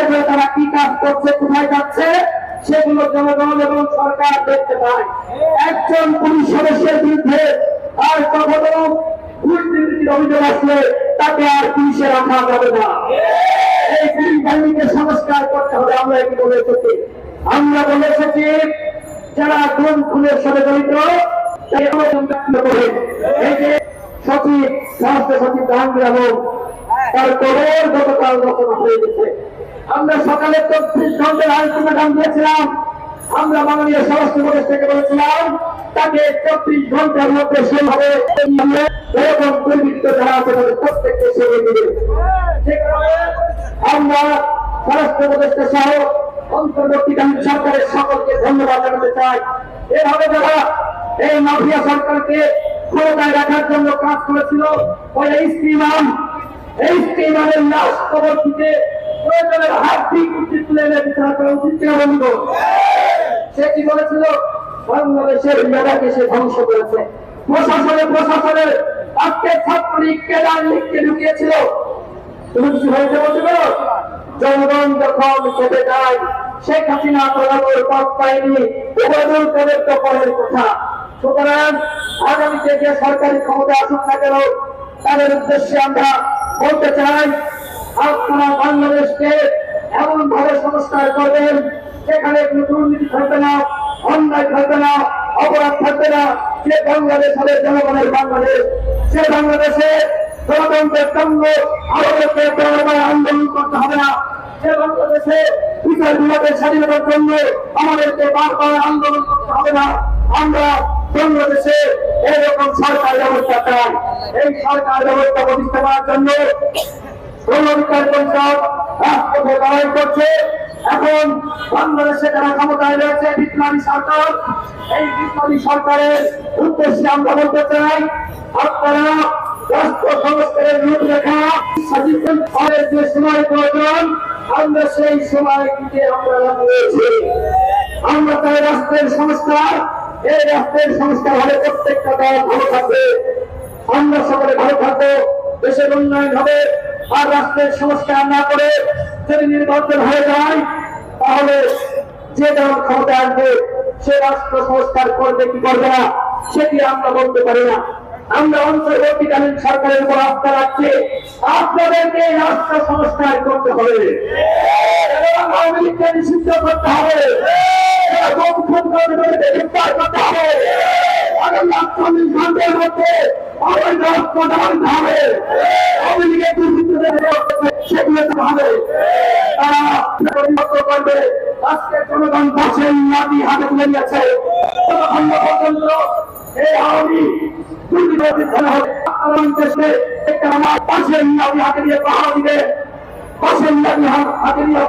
করে তারা কি কাজ করছে, কোথায় যাচ্ছে, সেগুলো জনগণ এবং সরকার দেখতে পায়। একজন পুলিশ সদস্যের বিরুদ্ধে আর কখনো দুর্নীতির অভিযোগ আসলে তাকে আর পুলিশে রাখা যাবে না। এই পুলিশ বাহিনীকে সংস্কার করতে হবে। আমরা এটি বলে এসেছি। আমরা বলে এসেছি যারা গুম খুনের সাথে জড়িত এই যে সচিব, স্বাস্থ্য সচিব জাহাঙ্গীর আলম, তার কবর গতকাল রচনা হয়ে গেছে। আমরা সকালে 34 ঘন্টার আলটিমেটাম দিয়েছিলাম। আমরা মাননীয় স্বরাষ্ট্র উপদেষ্টাকে বলেছিলাম তাকে 34 ঘন্টার মধ্যে সেভাবে এরকম দুর্বৃত্ত যারা আছে তাদের প্রত্যেককে সরিয়ে দিবে। সে কারণে আমরা স্বরাষ্ট্র উপদেষ্টা সহ অন্তর্বর্তীকালীন সরকারের সকলকে ধন্যবাদ জানাতে চাই। এভাবে যারা এই মাফিয়া সরকারকে ক্ষমতায় রাখার জন্য কাজ করেছিল, ওই স্ত্রীমানের লাশ কবর থেকে প্রয়োজনের হাড্ডি কুচি তুলে এনে বিচার করা উচিত কিনা বলবো? সে কি বলেছিল? বাংলাদেশের মেধাকে সে ধ্বংস করেছে। প্রশাসনের আজকে ছাত্রলীগ কেদার লীগকে ঢুকিয়েছিল। তুমি কিছু হয়েছে বলতে পারো? জনগণ যখন খেতে যায়, শেখ হাসিনা প্রধানের পদ পায়নি, ওবায়দুল কাদের তো পরের কথা। সুতরাং আগামীতে যে সরকারি ক্ষমতা আসুক না কেন, তাদের উদ্দেশ্যে আমরা বলতে চাই, আপনারা বাংলাদেশকে এমন ভাবে সংস্কার করবেন যেখানে কোনো দুর্নীতি থাকবে না, অন্যায় থাকবে না, অপরাধ থাকবে না। যে বাংলাদেশ হবে জনগণের বাংলাদেশ। সে বাংলাদেশে গণতন্ত্রের জন্য আমাদেরকে আন্দোলন করতে হবে না। যে বাংলাদেশে বিচার বিভাগের স্বাধীনতার জন্য আমাদেরকে বারবার আন্দোলন করতে হবে না। আমরা বাংলাদেশে এরকম সরকার ব্যবস্থা চাই। এই সরকার ব্যবস্থা প্রতিষ্ঠা করার জন্য গণঅধিকার পরিষদ রাষ্ট্রকে লড়াই করছে। এখন বাংলাদেশে যারা ক্ষমতায় রয়েছে বিপ্লবী সরকার, এই বিপ্লবী সরকারের উদ্দেশ্যে আমরা বলতে চাই, আপনারা রাষ্ট্র সংস্কারের রূপরেখা সাজিয়ে যে সময় প্রয়োজন, আমরা সেই সময় দিতে আমরা লাগিয়েছি। আমরা চাই রাষ্ট্রের সংস্কার। এই রাষ্ট্রের সংস্কার হলে প্রত্যেকটা দল ভালো থাকবে, আমরা সকলে ভালো থাকবো, দেশের উন্নয়ন হবে। আর রাষ্ট্রের সংস্কার না করে যদি নির্বাচন হয়ে যায়, তাহলে যে দল ক্ষমতা আসবে সে রাষ্ট্র সংস্কার করবে কি করবে না সেটি আমরা বলতে পারি না। আমরা অন্তর্বর্তীকালীন সরকারের উপর আস্থা রাখছি। আপনাদেরকে রাষ্ট্র সংস্কার করতে হবে, আওয়ামী লীগকে নিষিদ্ধ করতে হবে, গ্রেফতার করতে হবে, আগামী 48 ঘন্টার মধ্যে অবৈধ অস্ত্র দমন হবে, আওয়ামী লীগের দুর্বৃত্তদের সেগুলো হবে। তারা করবে। আজকে জনগণ পাশের নাতি হাতে তুলে নিয়েছে। ততক্ষণ পর্যন্ত এই আওয়ামী আমার পাশের নাতি হাতে দিয়ে পাহাড় দিবে, পাশের নাতি হাতে দিয়ে